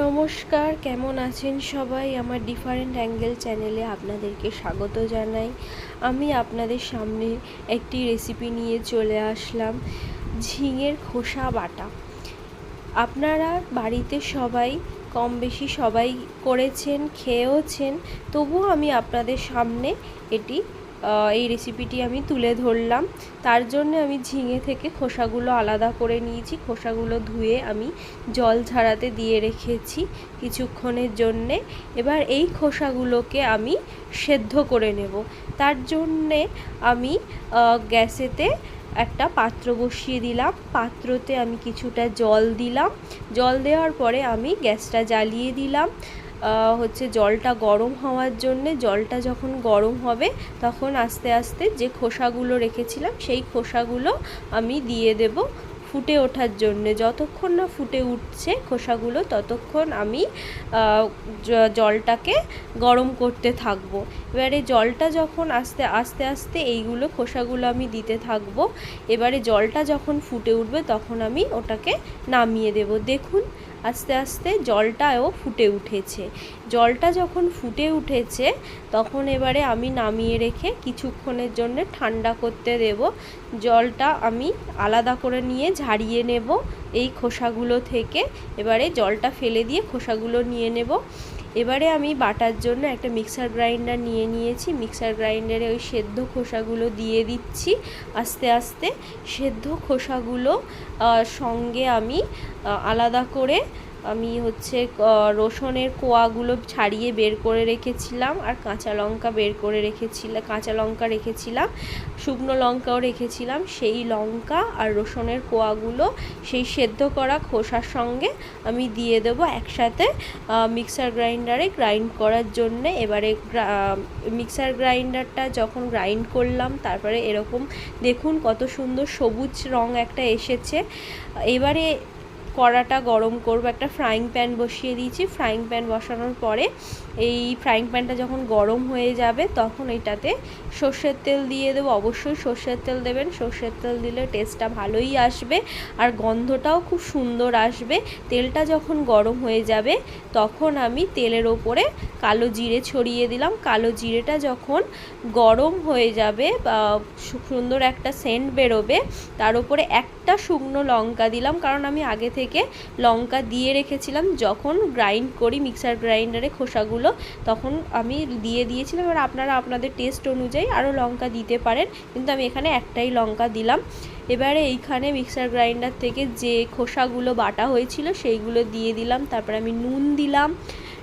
নমস্কার, কেমন আছেন সবাই? আমার ডিফারেন্ট অ্যাঙ্গেল চ্যানেলে আপনাদেরকে স্বাগত জানাই। আমি আপনাদের সামনে একটি রেসিপি নিয়ে চলে আসলাম, ঝিঙের খোসা বাটা। আপনারা বাড়িতে সবাই কম বেশি সবাই করেছেন, খেয়েওছেন, তবুও আমি আপনাদের সামনে এই রেসিপিটি আমি তুলে ধরলাম। তার জন্য আমি ঝিঙে থেকে খোসাগুলো আলাদা করে নিয়েছি। খোসাগুলো ধুয়ে আমি জল ঝরাতে দিয়ে রেখেছি কিছুক্ষণের জন্যে। এবার এই খোসাগুলোকে আমি সেদ্ধ করে নেব। তার জন্যে আমি গ্যাসেতে একটা পাত্র বসিয়ে দিলাম। পাত্রতে আমি কিছুটা জল দিলাম। জল দেওয়ার পরে আমি গ্যাসটা জ্বালিয়ে দিলাম। জলটা গরম হওয়ার জন্যে। জলটা যখন গরম হবে তখন আস্তে আস্তে যে খোসাগুলো রেখেছিলাম সেই খোসাগুলো আমি দিয়ে দেব ফুটে ওঠার জন্যে। যতক্ষণ না ফুটে উঠছে খোসাগুলো ততক্ষণ আমি জলটাকে গরম করতে থাকবো। এবারে জলটা যখন আস্তে আস্তে এইগুলো খোসাগুলো আমি দিতে থাকবো। এবারে জলটা যখন ফুটে উঠবে তখন আমি ওটাকে নামিয়ে দেব। দেখুন আস্তে আস্তে জলটাও ফুটে উঠেছে। জলটা যখন ফুটে উঠেছে তখন এবারে আমি নামিয়ে রেখে কিছুক্ষণের জন্য ঠান্ডা করতে দেব। জলটা আমি আলাদা করে নিয়ে ঝারিয়ে নেব এই খোসাগুলো থেকে। এবারে জলটা ফেলে দিয়ে খোসাগুলো নিয়ে নেব। এবারে আমি বাটার জন্য একটা মিক্সার গ্রাইন্ডার নিয়ে নিয়েছি। মিক্সার গ্রাইন্ডারে ওই সেদ্ধ খোসাগুলো দিয়ে দিচ্ছি আস্তে আস্তে। সেদ্ধ খোসাগুলো সঙ্গে আমি আলাদা করে আমি রসুনের কোয়াগুলো ছাড়িয়ে বের করে রেখেছিলাম, আর কাঁচা লঙ্কা রেখেছিলাম, শুকনো লঙ্কাও রেখেছিলাম। সেই লঙ্কা আর রসুনের কোয়াগুলো সেই সেদ্ধ করা খোসার সঙ্গে আমি দিয়ে দেবো একসাথে মিক্সার গ্রাইন্ডারে গ্রাইন্ড করার জন্যে। এবারে মিক্সার গ্রাইন্ডারটা যখন গ্রাইন্ড করলাম তারপরে এরকম দেখুন কত সুন্দর সবুজ রং একটা এসেছে। এবারে কড়াটা গরম করব। একটা ফ্রাইং প্যান বসিয়ে দিয়েছি। ফ্রাইং প্যান বসানোর পরে এই ফ্রাইং প্যানটা যখন গরম হয়ে যাবে তখন এটাতে সর্ষের তেল দিয়ে দেবো। অবশ্যই সর্ষের তেল দেবেন। সর্ষের তেল দিলে টেস্টটা ভালোই আসবে আর গন্ধটাও খুব সুন্দর আসবে। তেলটা যখন গরম হয়ে যাবে তখন আমি তেলের ওপরে কালো জিরে ছড়িয়ে দিলাম। কালো জিরেটা যখন গরম হয়ে যাবে বা সুন্দর একটা সেন্ট বেরোবে, তার উপরে একটা শুকনো লঙ্কা দিলাম, কারণ আমি আগে থেকে লঙ্কা দিয়ে রেখেছিলাম যখন গ্রাইন্ড করি মিক্সার গ্রাইন্ডারে খোসাগুলো, তখন আমি দিয়ে দিয়েছিলাম। এবার আপনারা আপনাদের টেস্ট অনুযায়ী আরও লঙ্কা দিতে পারেন, কিন্তু আমি এখানে একটাই লঙ্কা দিলাম। এবারে এইখানে মিক্সার গ্রাইন্ডার থেকে যে খোসাগুলো বাটা হয়েছিল সেইগুলো দিয়ে দিলাম। তারপরে আমি নুন দিলাম।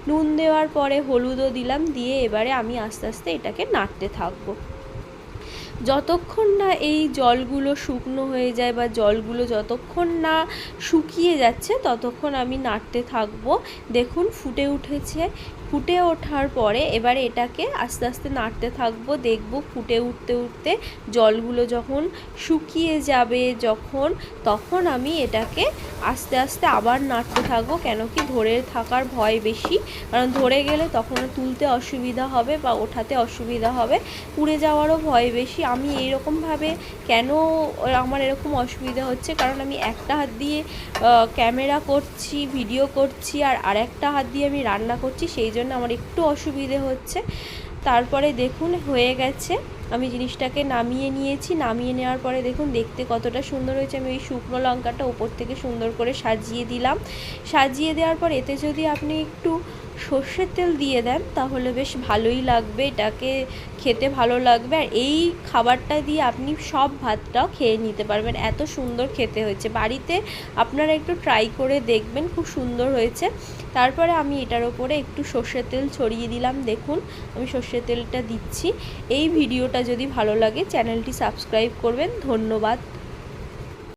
নুন দেওয়ার পরে হলুদও দিলাম। দিয়ে এবারে আমি আস্তে আস্তে এটাকে নাড়তে থাকবো যতক্ষণ না এই জলগুলো শুকনো হয়ে যায় বা জলগুলো যতক্ষণ না শুকিয়ে যাচ্ছে ততক্ষণ আমি নাড়তে থাকবো। দেখুন ফুটে উঠেছে। ফুটে ওঠার পরে এবারে এটাকে আস্তে আস্তে নাড়তে থাকবো। দেখব ফুটে উঠতে উঠতে জলগুলো যখন শুকিয়ে যাবে তখন আমি এটাকে আস্তে আস্তে আবার নাড়তে থাকবো। কেন কি ধরে থাকার ভয় বেশি, কারণ ধরে গেলে তখন তুলতে অসুবিধা হবে বা ওঠাতে অসুবিধা হবে, পুড়ে যাওয়ারও ভয় বেশি। আমি এইরকমভাবে কেন আমার এরকম অসুবিধা হচ্ছে, কারণ আমি একটা হাত দিয়ে ক্যামেরা করছি, ভিডিও করছি, আর আরেকটা হাত দিয়ে আমি রান্না করছি, সেই জন্য আমার একটু অসুবিধে হচ্ছে। তারপরে দেখুন হয়ে গেছে। আমি জিনিসটাকে নামিয়ে নিয়েছি। নামিয়ে নেওয়ার পরে দেখুন দেখতে কতটা সুন্দর হয়েছে। আমি ওই শুকনো লঙ্কাটা উপর থেকে সুন্দর করে সাজিয়ে দিলাম। সাজিয়ে দেওয়ার পর এতে যদি আপনি একটু সর্ষের তেল দিয়ে দেন তাহলে বেশ ভালোই লাগবে, এটাকে খেতে ভালো লাগবে। আর এই খাবারটা দিয়ে আপনি সব ভাতটাও খেয়ে নিতে পারবেন, এত সুন্দর খেতে হয়েছে। বাড়িতে আপনারা একটু ট্রাই করে দেখবেন, খুব সুন্দর হয়েছে। তারপরে আমি এটার ওপরে একটু সর্ষের তেল ছড়িয়ে দিলাম। দেখুন আমি সর্ষের তেলটা দিচ্ছি। এই ভিডিওটা যদি ভালো লাগে চ্যানেলটি সাবস্ক্রাইব করবেন। ধন্যবাদ।